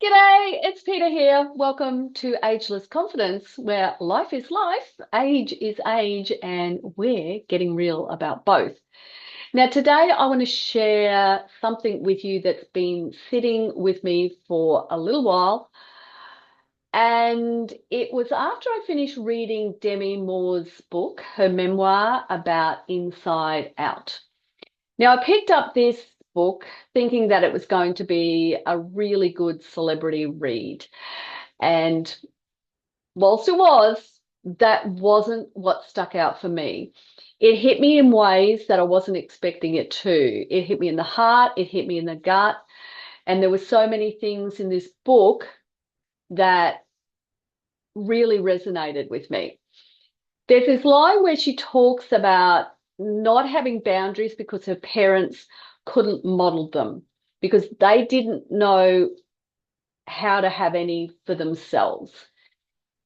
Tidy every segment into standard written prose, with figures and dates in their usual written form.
G'day, it's Peter here. Welcome to Ageless Confidence, where life is life, age is age, and we're getting real about both. Now, today I want to share something with you that's been sitting with me for a little while. And it was after I finished reading Demi Moore's book, her memoir about Inside Out. Now, I picked up this book thinking that it was going to be a really good celebrity read. And whilst it was, that wasn't what stuck out for me. It hit me in ways that I wasn't expecting it to. It hit me in the heart, it hit me in the gut. And there were so many things in this book that really resonated with me. There's this line where she talks about not having boundaries because her parents couldn't model them, because they didn't know how to have any for themselves.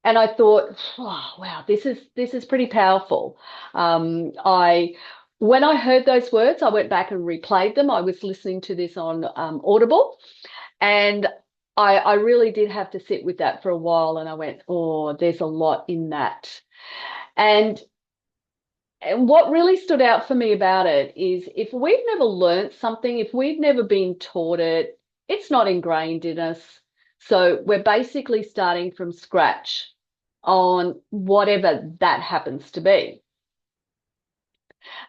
And I thought, oh, wow, this is pretty powerful. I When I heard those words, I went back and replayed them. I was listening to this on Audible, and I really did have to sit with that for a while. And I went, oh, there's a lot in that. And and what really stood out for me about it is if we've never learned something, if we've never been taught it, it's not ingrained in us. So we're basically starting from scratch on whatever that happens to be.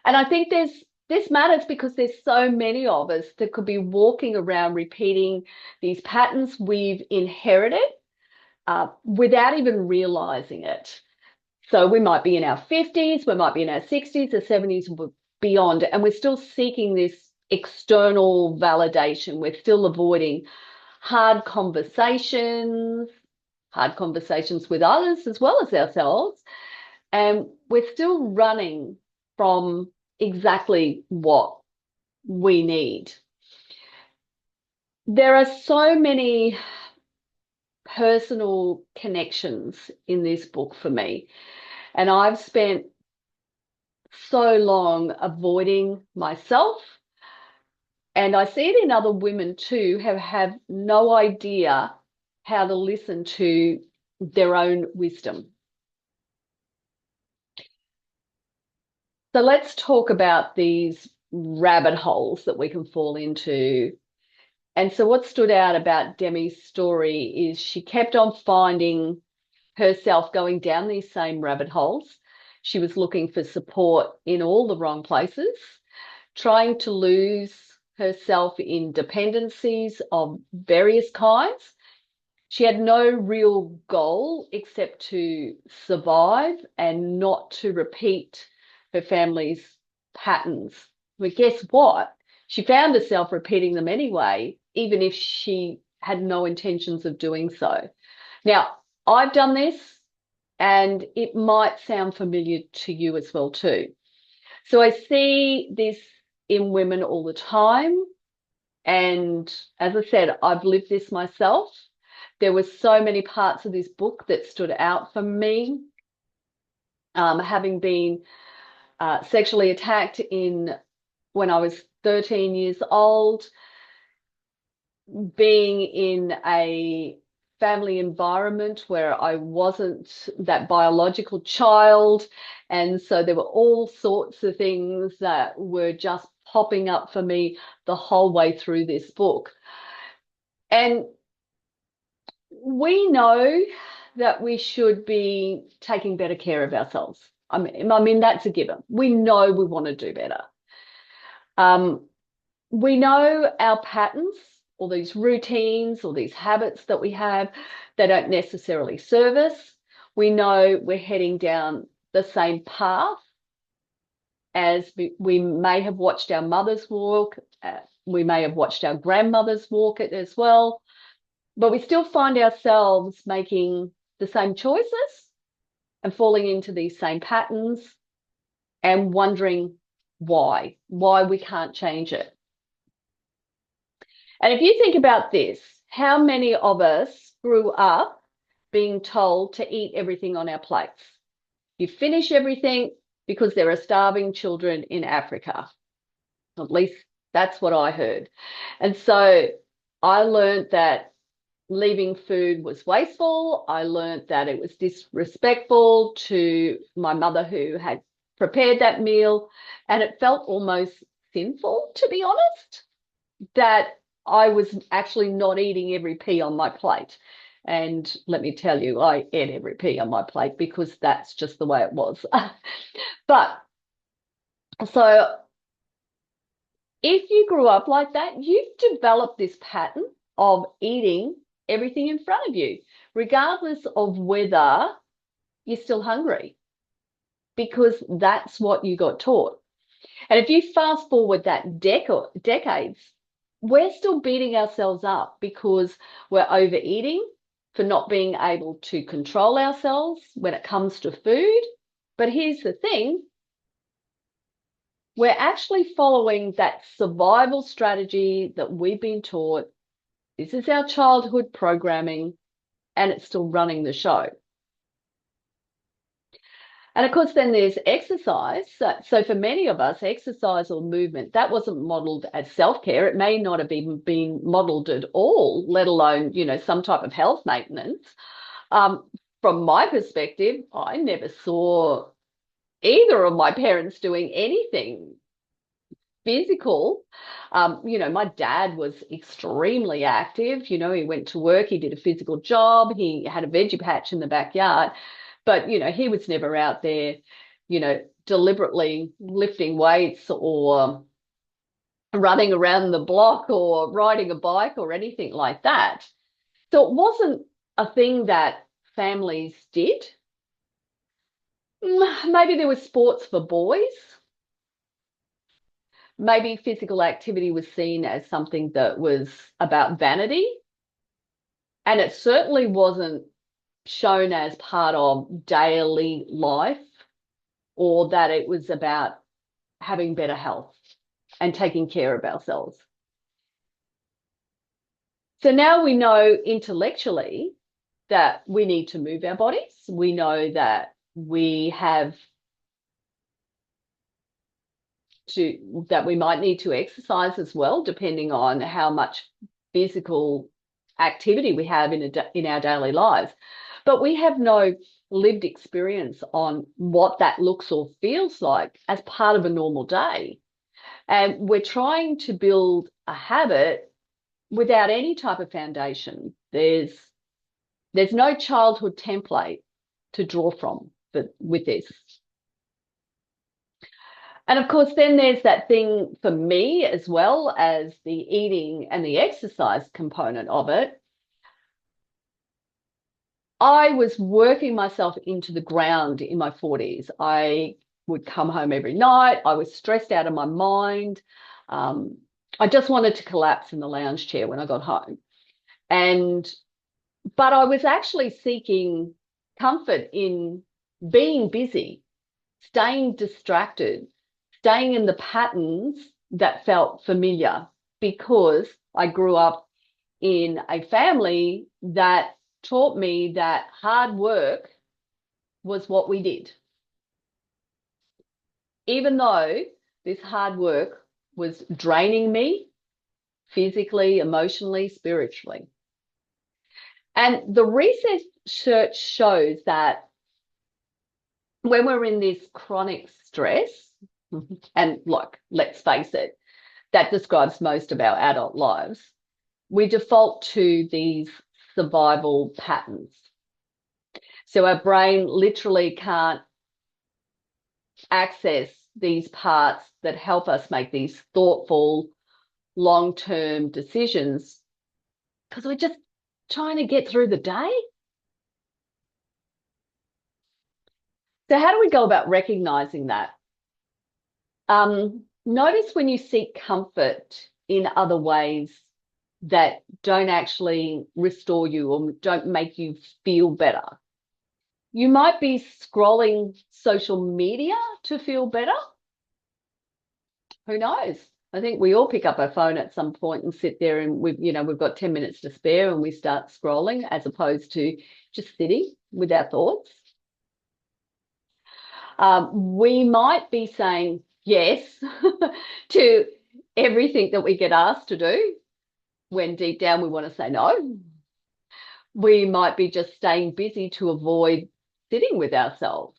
And I think this matters because there's so many of us that could be walking around repeating these patterns we've inherited without even realizing it. So we might be in our 50s, we might be in our 60s, or 70s, beyond, and we're still seeking this external validation. We're still avoiding hard conversations, hard conversations with others as well as ourselves. And we're still running from exactly what we need. There are so many personal connections in this book for me. And I've spent so long avoiding myself. And I see it in other women too, who have no idea how to listen to their own wisdom. So let's talk about these rabbit holes that we can fall into. And so what stood out about Demi's story is she kept on finding herself going down these same rabbit holes. She was looking for support in all the wrong places, trying to lose herself in dependencies of various kinds. She had no real goal except to survive and not to repeat her family's patterns. But guess what? She found herself repeating them anyway, even if she had no intentions of doing so. Now, I've done this, and it might sound familiar to you as well too. So I see this in women all the time. And as I said, I've lived this myself. There were so many parts of this book that stood out for me. Having been sexually attacked in when I was 13 years old, being in a family environment where I wasn't that biological child. And so there were all sorts of things that were just popping up for me the whole way through this book. And we know that we should be taking better care of ourselves. I mean that's a given. We know we want to do better. Um, we know our patterns, all these routines, all these habits that we have, they don't necessarily serve us. We know we're heading down the same path as we may have watched our mothers walk. We may have watched our grandmothers walk it as well. But we still find ourselves making the same choices and falling into these same patterns and wondering why we can't change it. And if you think about this, how many of us grew up being told to eat everything on our plates? You finish everything because there are starving children in Africa. At least that's what I heard. And so I learned that leaving food was wasteful. I learned that it was disrespectful to my mother who had prepared that meal. And it felt almost sinful, to be honest, that I was actually not eating every pea on my plate. And let me tell you, I ate every pea on my plate because that's just the way it was. But so if you grew up like that, you've developed this pattern of eating everything in front of you, regardless of whether you're still hungry, because that's what you got taught. And if you fast forward that decades, we're still beating ourselves up because we're overeating, for not being able to control ourselves when it comes to food. But here's the thing, we're actually following that survival strategy that we've been taught. This is our childhood programming, and it's still running the show. And of course, then there's exercise. So for many of us, exercise or movement, that wasn't modeled as self-care. It may not have even been modeled at all, let alone, some type of health maintenance. From my perspective, I never saw either of my parents doing anything physical. My dad was extremely active. He went to work, he did a physical job, he had a veggie patch in the backyard, but, he was never out there, deliberately lifting weights or running around the block or riding a bike or anything like that. So it wasn't a thing that families did. Maybe there was sports for boys. Maybe physical activity was seen as something that was about vanity. And it certainly wasn't shown as part of daily life, or that it was about having better health and taking care of ourselves. So now we know intellectually that we need to move our bodies. We know that we might need to exercise as well, depending on how much physical activity we have in our daily lives. But we have no lived experience on what that looks or feels like as part of a normal day. And we're trying to build a habit without any type of foundation. There's no childhood template to draw from with this. And of course, then there's that thing for me, as well as the eating and the exercise component of it. I was working myself into the ground in my 40s. I would come home every night. I was stressed out of my mind. I just wanted to collapse in the lounge chair when I got home. But I was actually seeking comfort in being busy, staying distracted, staying in the patterns that felt familiar, because I grew up in a family that taught me that hard work was what we did, even though this hard work was draining me physically, emotionally, spiritually. And the research shows that when we're in this chronic stress, and look, let's face it, that describes most of our adult lives, we default to these survival patterns. So our brain literally can't access these parts that help us make these thoughtful, long-term decisions, because we're just trying to get through the day. So how do we go about recognizing that? Notice when you seek comfort in other ways that don't actually restore you or don't make you feel better. You might be scrolling social media to feel better. Who knows? I think we all pick up our phone at some point and sit there, and we've got 10 minutes to spare and we start scrolling, as opposed to just sitting with our thoughts. We might be saying yes to everything that we get asked to do, when deep down we want to say no. We might be just staying busy to avoid sitting with ourselves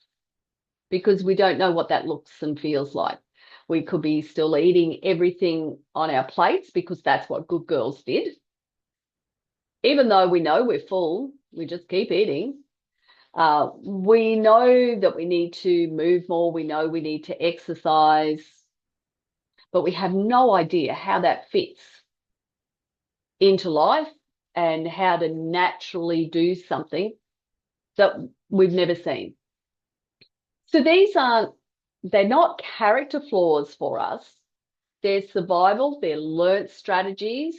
because we don't know what that looks and feels like. We could be still eating everything on our plates because that's what good girls did. Even though we know we're full, we just keep eating. We know that we need to move more. We know we need to exercise, but we have no idea how that fits into life and how to naturally do something that we've never seen. So they're not character flaws for us. They're survival, they're learnt strategies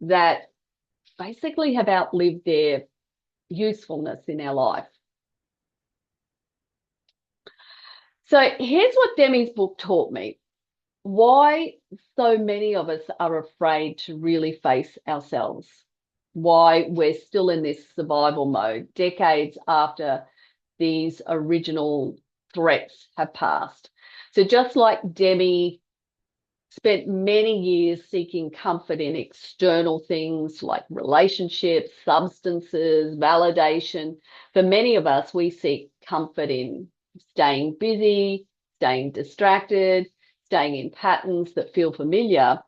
that basically have outlived their usefulness in our life. So here's what Demi's book taught me. Why so many of us are afraid to really face ourselves. Why we're still in this survival mode decades after these original threats have passed. So just like Demi spent many years seeking comfort in external things like relationships, substances, validation, for many of us, we seek comfort in staying busy, staying distracted, staying in patterns that feel familiar,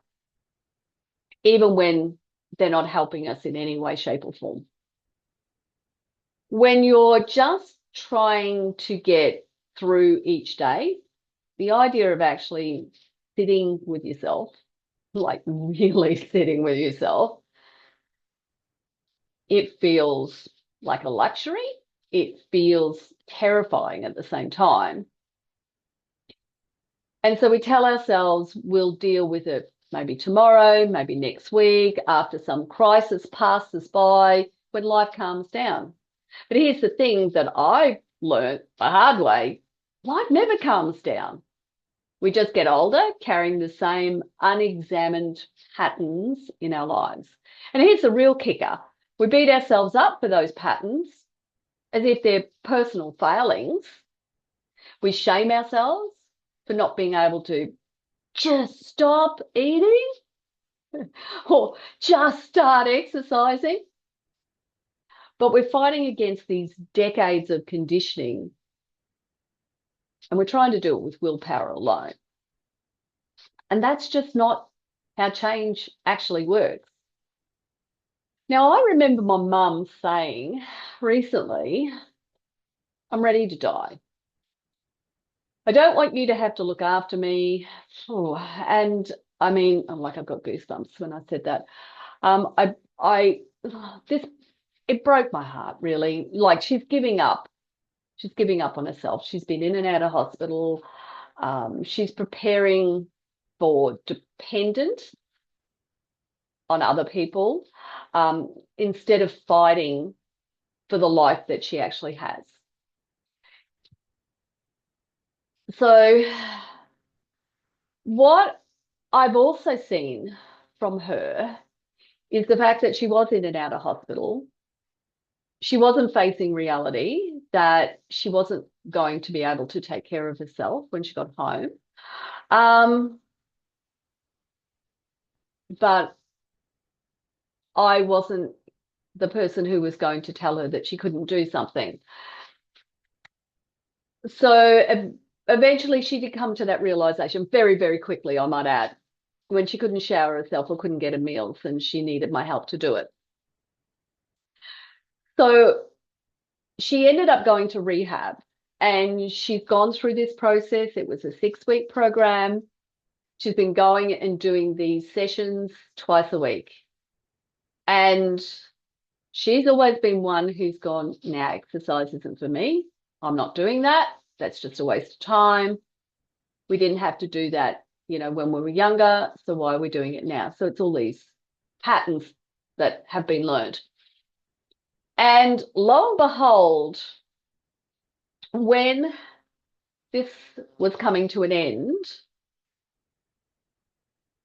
even when they're not helping us in any way, shape, or form. When you're just trying to get through each day, the idea of actually sitting with yourself, like really sitting with yourself, it feels like a luxury. It feels terrifying at the same time. And so we tell ourselves we'll deal with it maybe tomorrow, maybe next week, after some crisis passes by, when life calms down. But here's the thing that I learned the hard way: life never calms down. We just get older, carrying the same unexamined patterns in our lives. And here's the real kicker: we beat ourselves up for those patterns as if they're personal failings. We shame ourselves for not being able to just stop eating or just start exercising. But we're fighting against these decades of conditioning, and we're trying to do it with willpower alone. And that's just not how change actually works. Now, I remember my mum saying recently, "I'm ready to die. I don't want you to have to look after me." Oh, and I mean, I'm like, I've got goosebumps when I said that. I, this, it broke my heart, really. Like, she's giving up. She's giving up on herself. She's been in and out of hospital. She's preparing for dependent on other people, instead of fighting for the life that she actually has. So what I've also seen from her is the fact that she was in and out of hospital. She wasn't facing reality that she wasn't going to be able to take care of herself when she got home. But I wasn't the person who was going to tell her that she couldn't do something. So eventually she did come to that realization very, very quickly, I might add, when she couldn't shower herself or couldn't get her meals and she needed my help to do it. So she ended up going to rehab, and she's gone through this process. It was a 6-week program. She's been going and doing these sessions twice a week. And she's always been one who's gone, "Now exercise isn't for me. I'm not doing that. That's just a waste of time. We didn't have to do that, when we were younger. So why are we doing it now?" So it's all these patterns that have been learned. And lo and behold, when this was coming to an end,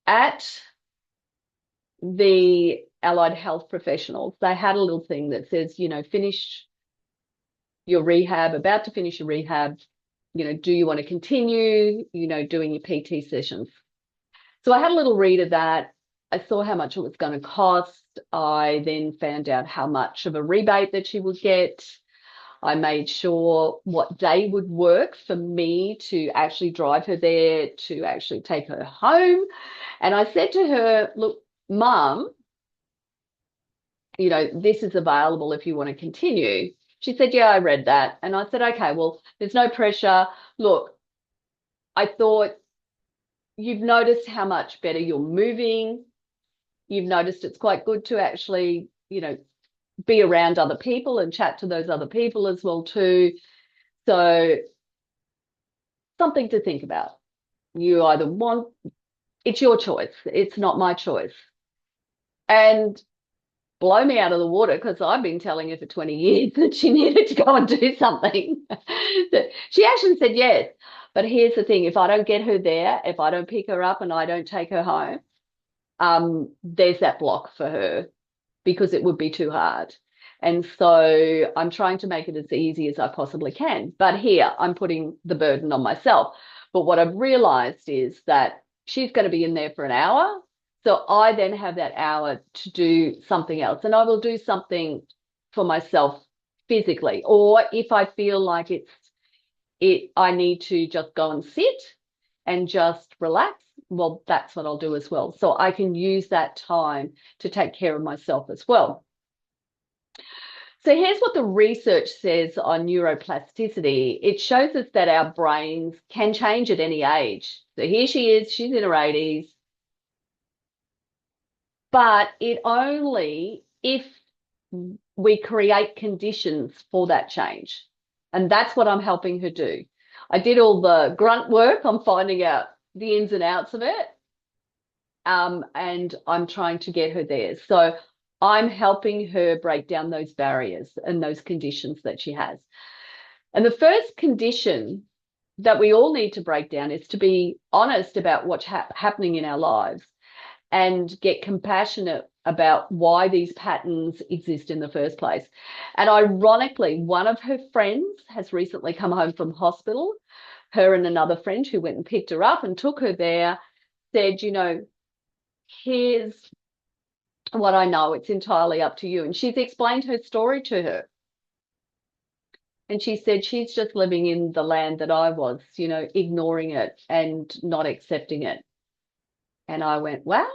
at the allied health professionals, they had a little thing that says, finish your rehab, about to finish your rehab, do you want to continue, doing your PT sessions? So I had a little read of that. I saw how much it was going to cost. I then found out how much of a rebate that she would get. I made sure what day would work for me to actually drive her there, to actually take her home. And I said to her, look, Mum, this is available if you want to continue. She said, yeah, I read that. And I said, okay, well, there's no pressure. Look, I thought you've noticed how much better you're moving. You've noticed it's quite good to actually, be around other people and chat to those other people as well too. So something to think about. You either want, it's your choice. It's not my choice. And blow me out of the water because I've been telling her for 20 years that she needed to go and do something. She actually said yes. But here's the thing, if I don't get her there, if I don't pick her up and I don't take her home, there's that block for her because it would be too hard. And so I'm trying to make it as easy as I possibly can. But here I'm putting the burden on myself. But what I've realized is that she's going to be in there for an hour. So I then have that hour to do something else. And I will do something for myself physically. Or if I feel like I need to just go and sit and just relax, well, that's what I'll do as well. So I can use that time to take care of myself as well. So here's what the research says on neuroplasticity. It shows us that our brains can change at any age. So here she is, she's in her 80s, but it only if we create conditions for that change. And that's what I'm helping her do. I did all the grunt work on finding out the ins and outs of it. And I'm trying to get her there. So I'm helping her break down those barriers and those conditions that she has. And the first condition that we all need to break down is to be honest about what's happening in our lives and get compassionate about why these patterns exist in the first place. And ironically, one of her friends has recently come home from hospital. Her and another friend who went and picked her up and took her there said, here's what I know. It's entirely up to you. And she's explained her story to her. And she said she's just living in the land that I was, ignoring it and not accepting it. And I went, wow,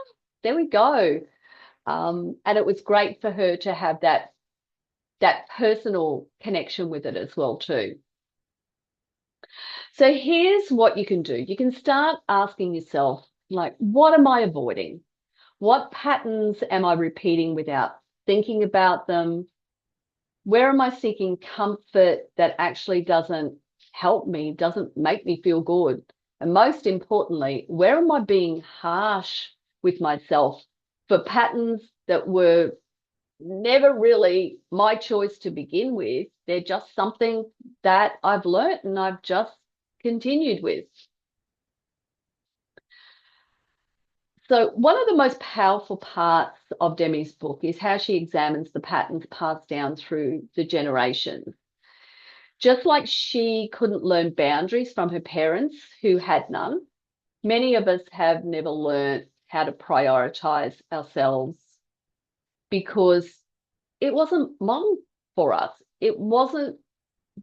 there we go. And it was great for her to have that personal connection with it as well too. So here's what you can do. You can start asking yourself, like, what am I avoiding? What patterns am I repeating without thinking about them? Where am I seeking comfort that actually doesn't help me, doesn't make me feel good? And most importantly, where am I being harsh with myself for patterns that were never really my choice to begin with? They're just something that I've learnt and I've just continued with. So one of the most powerful parts of Demi's book is how she examines the patterns passed down through the generations. Just like she couldn't learn boundaries from her parents who had none, many of us have never learned how to prioritize ourselves because it wasn't modeled for us. It wasn't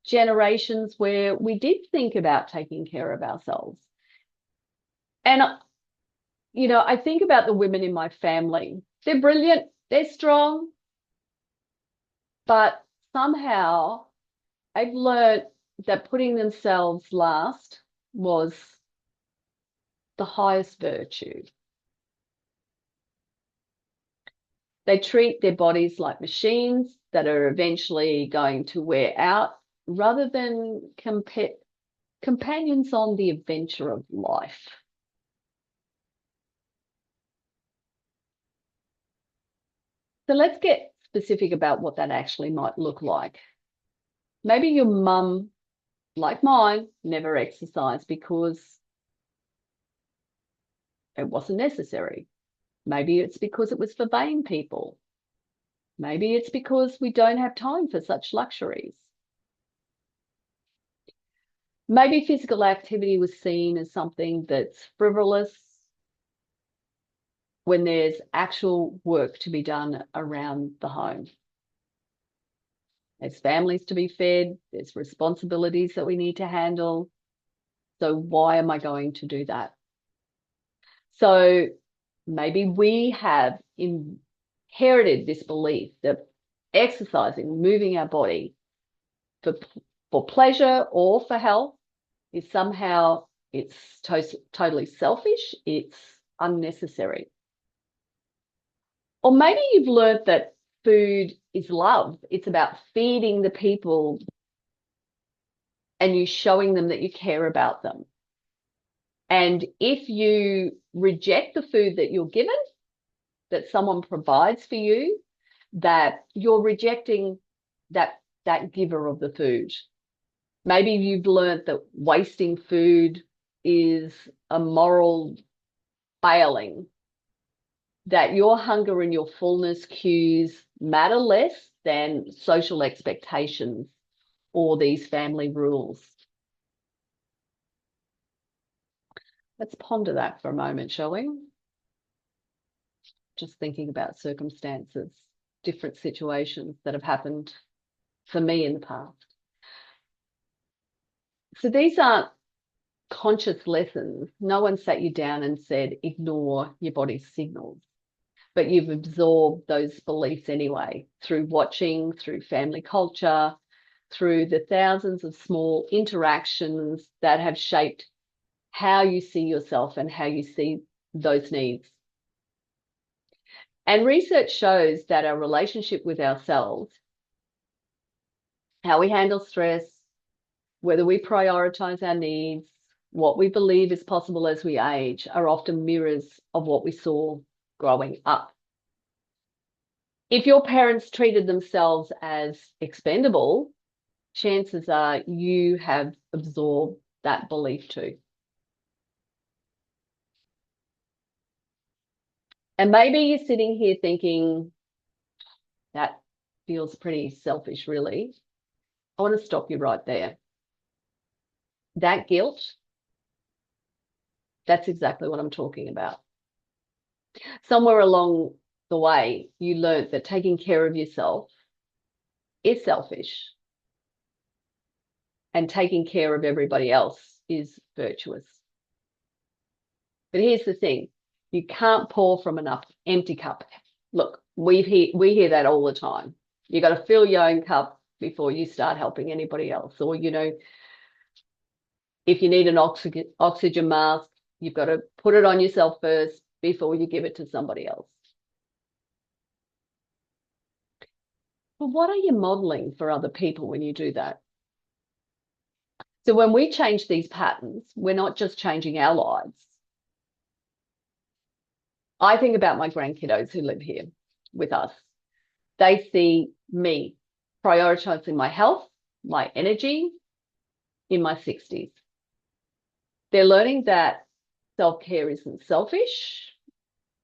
generations where we did think about taking care of ourselves. And I think about the women in my family. They're brilliant, they're strong, but somehow I've learned that putting themselves last was the highest virtue. They treat their bodies like machines that are eventually going to wear out rather than companions on the adventure of life. So let's get specific about what that actually might look like. Maybe your mum, like mine, never exercised because it wasn't necessary. Maybe it's because it was for vain people. Maybe it's because we don't have time for such luxuries. Maybe physical activity was seen as something that's frivolous, when there's actual work to be done around the home. There's families to be fed, there's responsibilities that we need to handle. So why am I going to do that? So maybe we have inherited this belief that exercising, moving our body for pleasure or for health is somehow totally selfish, it's unnecessary. Or maybe you've learned that food is love. It's about feeding the people and you showing them that you care about them. And if you reject the food that you're given, that someone provides for you, that you're rejecting that giver of the food. Maybe you've learned that wasting food is a moral failing, that your hunger and your fullness cues matter less than social expectations or these family rules. Let's ponder that for a moment, shall we? Just thinking about circumstances, different situations that have happened for me in the past. So these aren't conscious lessons. No one sat you down and said, ignore your body's signals. But you've absorbed those beliefs anyway, through watching, through family culture, through the thousands of small interactions that have shaped how you see yourself and how you see those needs. And research shows that our relationship with ourselves, how we handle stress, whether we prioritize our needs, what we believe is possible as we age, are often mirrors of what we saw growing up. If your parents treated themselves as expendable, chances are you have absorbed that belief too. And maybe you're sitting here thinking, that feels pretty selfish, really. I want to stop you right there. That guilt, that's exactly what I'm talking about. Somewhere along the way, you learned that taking care of yourself is selfish and taking care of everybody else is virtuous. But here's the thing, you can't pour from an empty cup. Look, we hear that all the time. You got to fill your own cup before you start helping anybody else. Or, if you need an oxygen mask, you've got to put it on yourself first before you give it to somebody else. But what are you modeling for other people when you do that? So when we change these patterns, we're not just changing our lives. I think about my grandkiddos who live here with us. They see me prioritizing my health, my energy in my 60s. They're learning that self-care isn't selfish.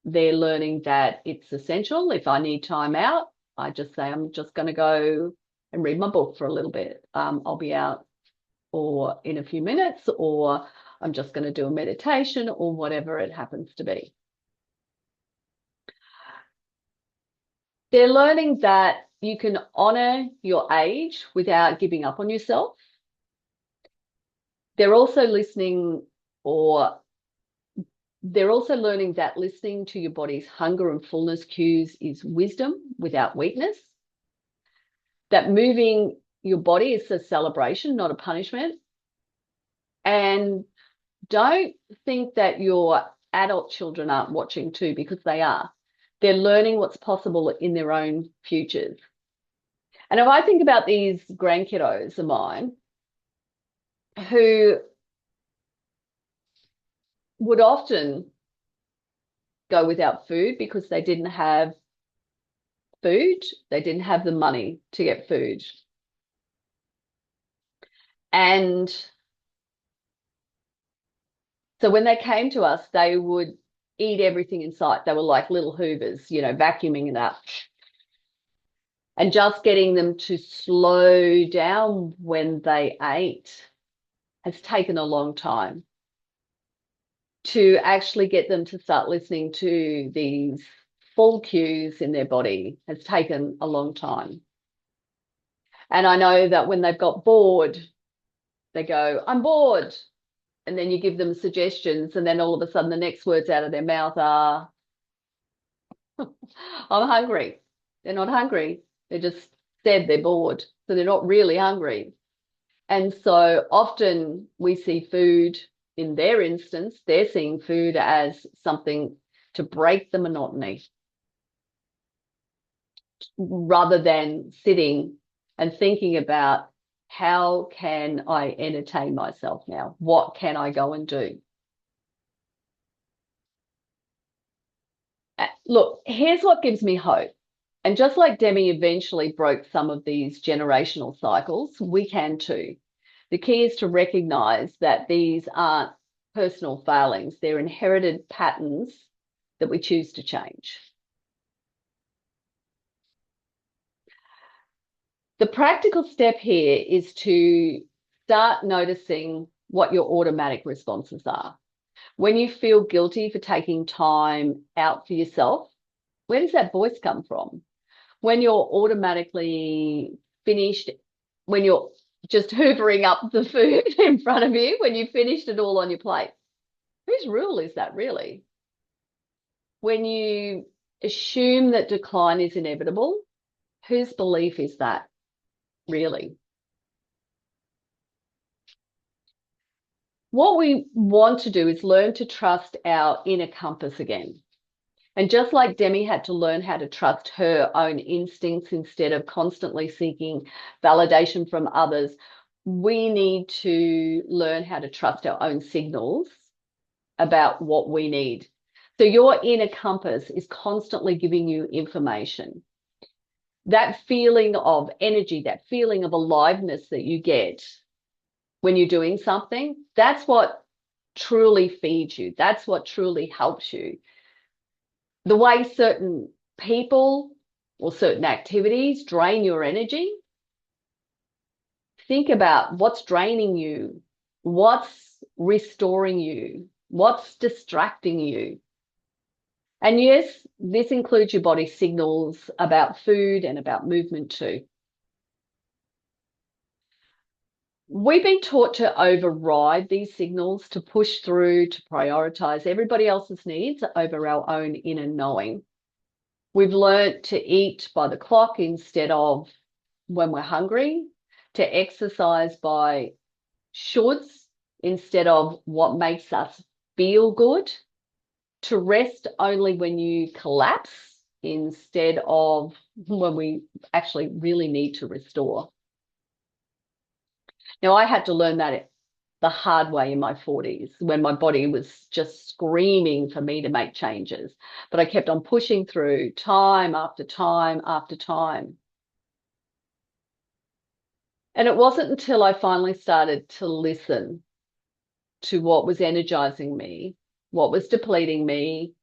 They're learning that it's essential. If I need time out, I just say, I'm just going to go and read my book for a little bit. I'll be out or in a few minutes, or I'm just going to do a meditation or whatever it happens to be. They're learning that you can honor your age without giving up on yourself. They're also learning that listening to your body's hunger and fullness cues is wisdom without weakness. That moving your body is a celebration, not a punishment. And don't think that your adult children aren't watching too, because they are. They're learning what's possible in their own futures. And if I think about these grandkiddos of mine who would often go without food because they didn't have food, they didn't have the money to get food. And so when they came to us, they would eat everything in sight. They were like little hoovers, vacuuming it up. And just getting them to slow down when they ate has taken a long time. to actually get them to start listening to these full cues in their body has taken a long time. And I know that when they've got bored, they go, I'm bored. And then you give them suggestions, and then all of a sudden the next words out of their mouth are, I'm hungry. They're not hungry. They just said they're bored. So they're not really hungry. And so often we see food, in their instance, they're seeing food as something to break the monotony rather than sitting and thinking about, how can I entertain myself now? What can I go and do? Look, here's what gives me hope. And just like Demi eventually broke some of these generational cycles, we can too. The key is to recognize that these aren't personal failings, they're inherited patterns that we choose to change. The practical step here is to start noticing what your automatic responses are. When you feel guilty for taking time out for yourself, where does that voice come from? When you're automatically finished, when you're just hoovering up the food in front of you, when you finished it all on your plate, whose rule is that really? When you assume that decline is inevitable, whose belief is that really? What we want to do is learn to trust our inner compass again. And just like Demi had to learn how to trust her own instincts instead of constantly seeking validation from others, we need to learn how to trust our own signals about what we need. So your inner compass is constantly giving you information. That feeling of energy, that feeling of aliveness that you get when you're doing something, that's what truly feeds you. That's what truly helps you. The way certain people or certain activities drain your energy, think about what's draining you, what's restoring you, what's distracting you. And yes, this includes your body signals about food and about movement too. We've been taught to override these signals, to push through, to prioritize everybody else's needs over our own inner knowing. We've learnt to eat by the clock instead of when we're hungry, to exercise by shoulds instead of what makes us feel good, to rest only when you collapse instead of when we actually really need to restore. Now, I had to learn that the hard way in my 40s when my body was just screaming for me to make changes. But I kept on pushing through time after time after time. And it wasn't until I finally started to listen to what was energizing me, what was depleting me,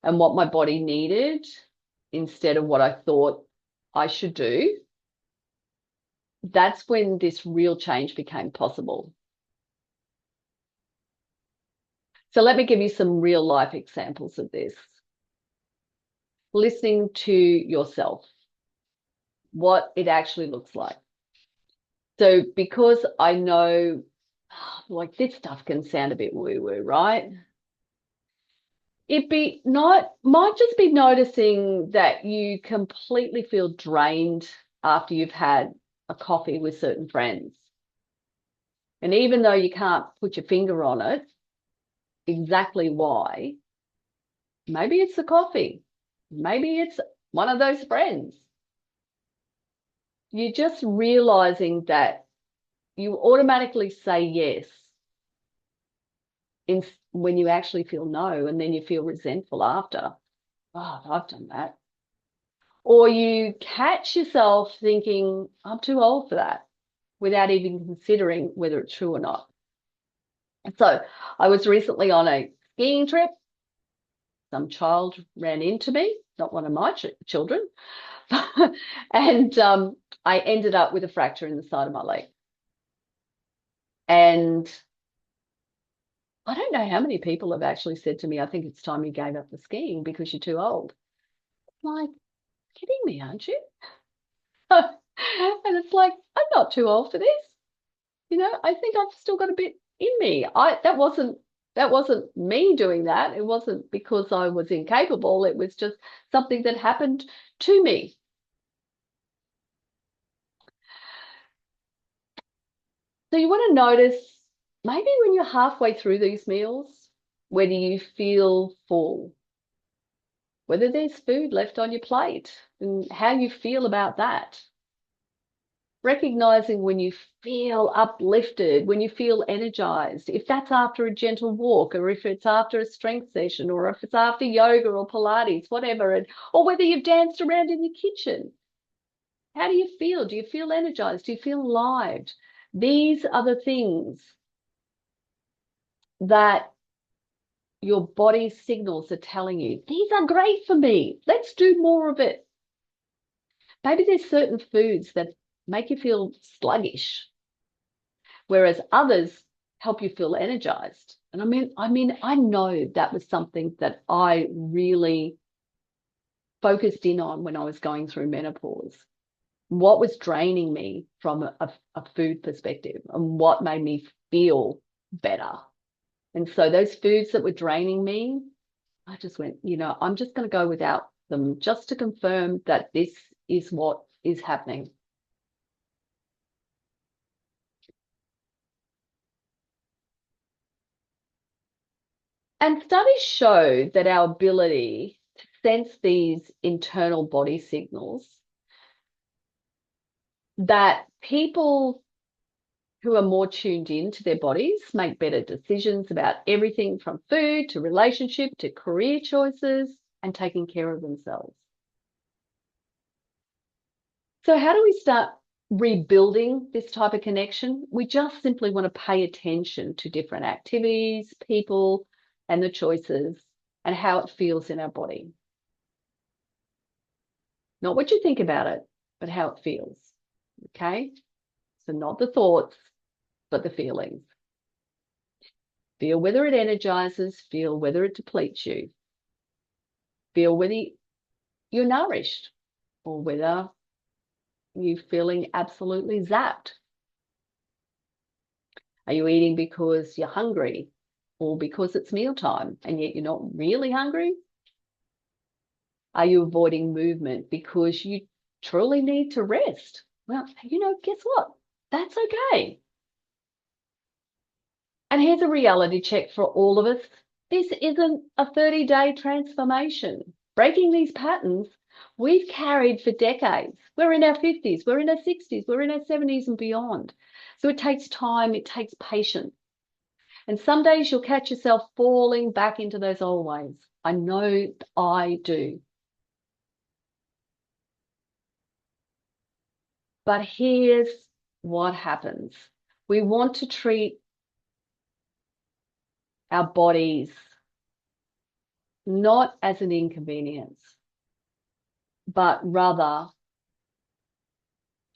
and what my body needed instead of what I thought I should do. That's when this real change became possible. So let me give you some real life examples of this. Listening to yourself, what it actually looks like. So because I know, like, this stuff can sound a bit woo-woo, right? Might just be noticing that you completely feel drained after you've had a coffee with certain friends. And even though you can't put your finger on it, exactly why, maybe it's the coffee, maybe it's one of those friends. You're just realizing that you automatically say yes when you actually feel no, and then you feel resentful after. Oh, I've done that. Or you catch yourself thinking, I'm too old for that, without even considering whether it's true or not. So I was recently on a skiing trip. Some child ran into me, not one of my children. And I ended up with a fracture in the side of my leg. And I don't know how many people have actually said to me, I think it's time you gave up the skiing because you're too old. I'm like, kidding me, aren't you? And it's like, I'm not too old for this. I think I've still got a bit in me. That wasn't me doing that. It wasn't because I was incapable. It was just something that happened to me. So you want to notice maybe when you're halfway through these meals, whether you feel full, whether there's food left on your plate, and how you feel about that. Recognizing when you feel uplifted, when you feel energized, if that's after a gentle walk, or if it's after a strength session, or if it's after yoga or Pilates, whatever, or whether you've danced around in the kitchen. How do you feel? Do you feel energized? Do you feel alive? These are the things that your body's signals are telling you. These are great for me. Let's do more of it. Maybe there's certain foods that make you feel sluggish, whereas others help you feel energized. And I know that was something that I really focused in on when I was going through menopause. What was draining me from a food perspective and what made me feel better. And so those foods that were draining me, I just went, I'm just going to go without them just to confirm that this is what is happening. And studies show that our ability to sense these internal body signals, that people who are more tuned in to their bodies make better decisions about everything from food to relationship to career choices and taking care of themselves. So how do we start rebuilding this type of connection? We just simply want to pay attention to different activities, people, and the choices and how it feels in our body. Not what you think about it, but how it feels. Okay? So not the thoughts, but the feelings. Feel whether it energizes, feel whether it depletes you. Feel whether you're nourished or whether you're feeling absolutely zapped. Are you eating because you're hungry or because it's mealtime and yet you're not really hungry? Are you avoiding movement because you truly need to rest? Well, guess what? That's okay. And here's a reality check for all of us. This isn't a 30-day transformation. Breaking these patterns we've carried for decades. We're in our 50s, we're in our 60s, we're in our 70s and beyond. So it takes time, it takes patience. And some days you'll catch yourself falling back into those old ways. I know I do. But here's what happens. We want to treat our bodies not as an inconvenience, but rather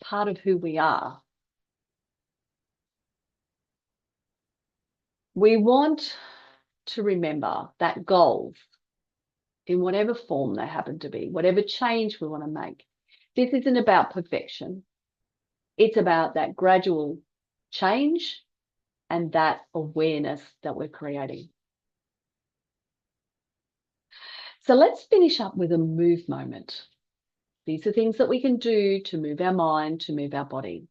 part of who we are. We want to remember that goals, in whatever form they happen to be, whatever change we want to make, this isn't about perfection. It's about that gradual change and that awareness that we're creating. So let's finish up with a move moment. These are things that we can do to move our mind, to move our body.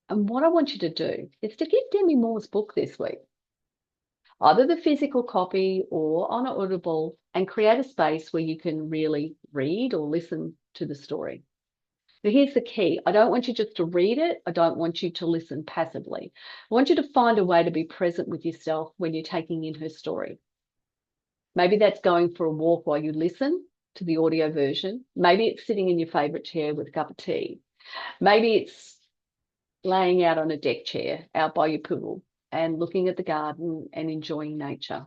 And what I want you to do is to get Demi Moore's book this week, either the physical copy or on Audible, and create a space where you can really read or listen to the story. But here's the key. I don't want you just to read it. I don't want you to listen passively. I want you to find a way to be present with yourself when you're taking in her story. Maybe that's going for a walk while you listen to the audio version. Maybe it's sitting in your favorite chair with a cup of tea. Maybe it's laying out on a deck chair out by your pool and looking at the garden and enjoying nature.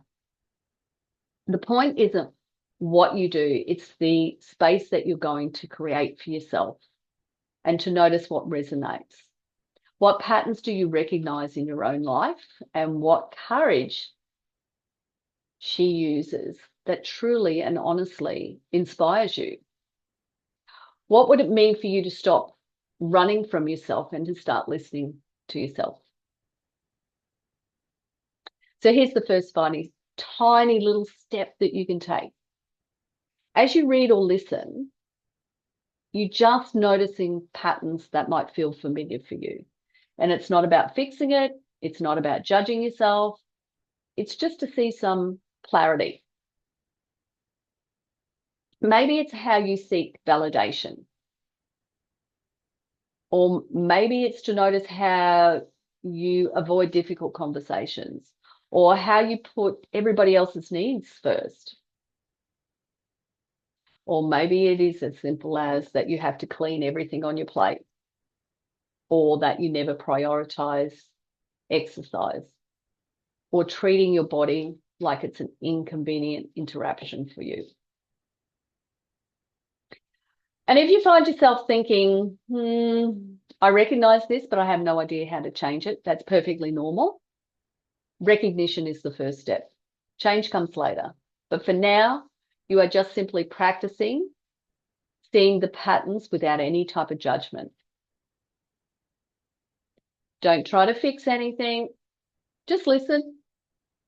The point isn't what you do, it's the space that you're going to create for yourself and to notice what resonates. What patterns do you recognize in your own life, and what courage she uses that truly and honestly inspires you? What would it mean for you to stop running from yourself and to start listening to yourself? So here's the first tiny little step that you can take. As you read or listen, you just noticing patterns that might feel familiar for you. And it's not about fixing it. It's not about judging yourself. It's just to see some clarity. Maybe it's how you seek validation. Or maybe it's to notice how you avoid difficult conversations, or how you put everybody else's needs first. Or maybe it is as simple as that you have to clean everything on your plate, or that you never prioritize exercise, or treating your body like it's an inconvenient interaction for you. And if you find yourself thinking, I recognize this, but I have no idea how to change it, that's perfectly normal. Recognition is the first step. Change comes later. But for now, you are just simply practicing seeing the patterns without any type of judgment. Don't try to fix anything. Just listen,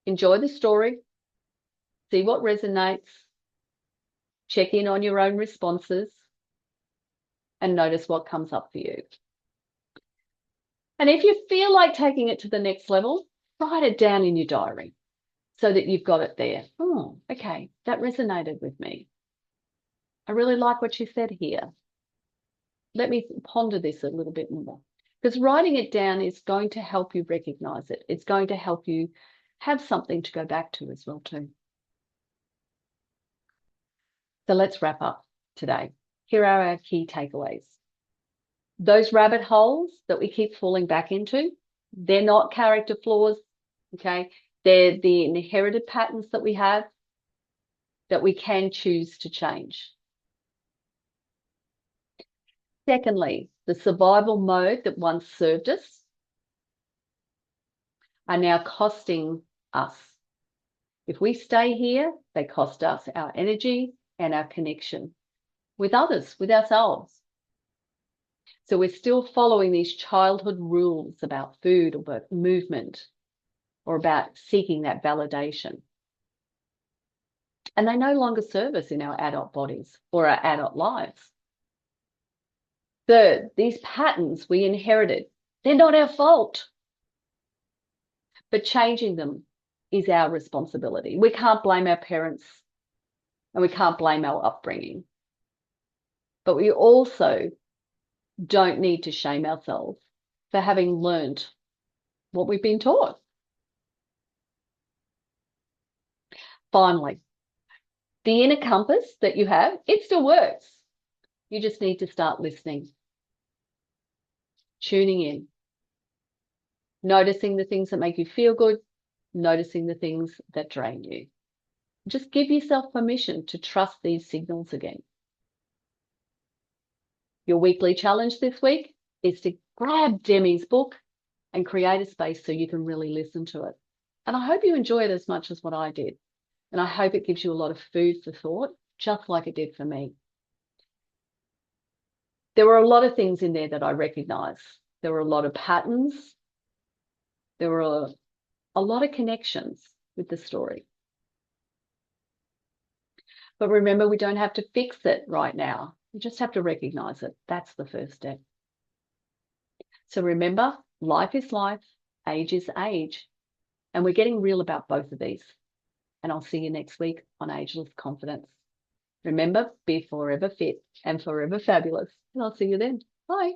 enjoy the story, see what resonates, check in on your own responses, and notice what comes up for you. And if you feel like taking it to the next level, write it down in your diary so that you've got it there. Oh, okay, that resonated with me. I really like what you said here. Let me ponder this a little bit more. Because writing it down is going to help you recognize it. It's going to help you have something to go back to as well too. So let's wrap up today. Here are our key takeaways. Those rabbit holes that we keep falling back into, they're not character flaws, okay? They're the inherited patterns that we have that we can choose to change. Secondly, the survival mode that once served us are now costing us. If we stay here, they cost us our energy and our connection with others, with ourselves. So we're still following these childhood rules about food or about movement or about seeking that validation. And they no longer serve us in our adult bodies or our adult lives. Third, these patterns we inherited, they're not our fault. But changing them is our responsibility. We can't blame our parents and we can't blame our upbringing. But we also don't need to shame ourselves for having learned what we've been taught. Finally, the inner compass that you have, it still works. You just need to start listening, tuning in, noticing the things that make you feel good, noticing the things that drain you. Just give yourself permission to trust these signals again. Your weekly challenge this week is to grab Demi's book and create a space so you can really listen to it. And I hope you enjoy it as much as what I did. And I hope it gives you a lot of food for thought, just like it did for me. There were a lot of things in there that I recognize. There were a lot of patterns. There were a lot of connections with the story. But remember, we don't have to fix it right now. We just have to recognize it. That's the first step. So remember, life is life, age is age. And we're getting real about both of these. And I'll see you next week on Ageless Confidence. Remember, be forever fit and forever fabulous. And I'll see you then. Bye.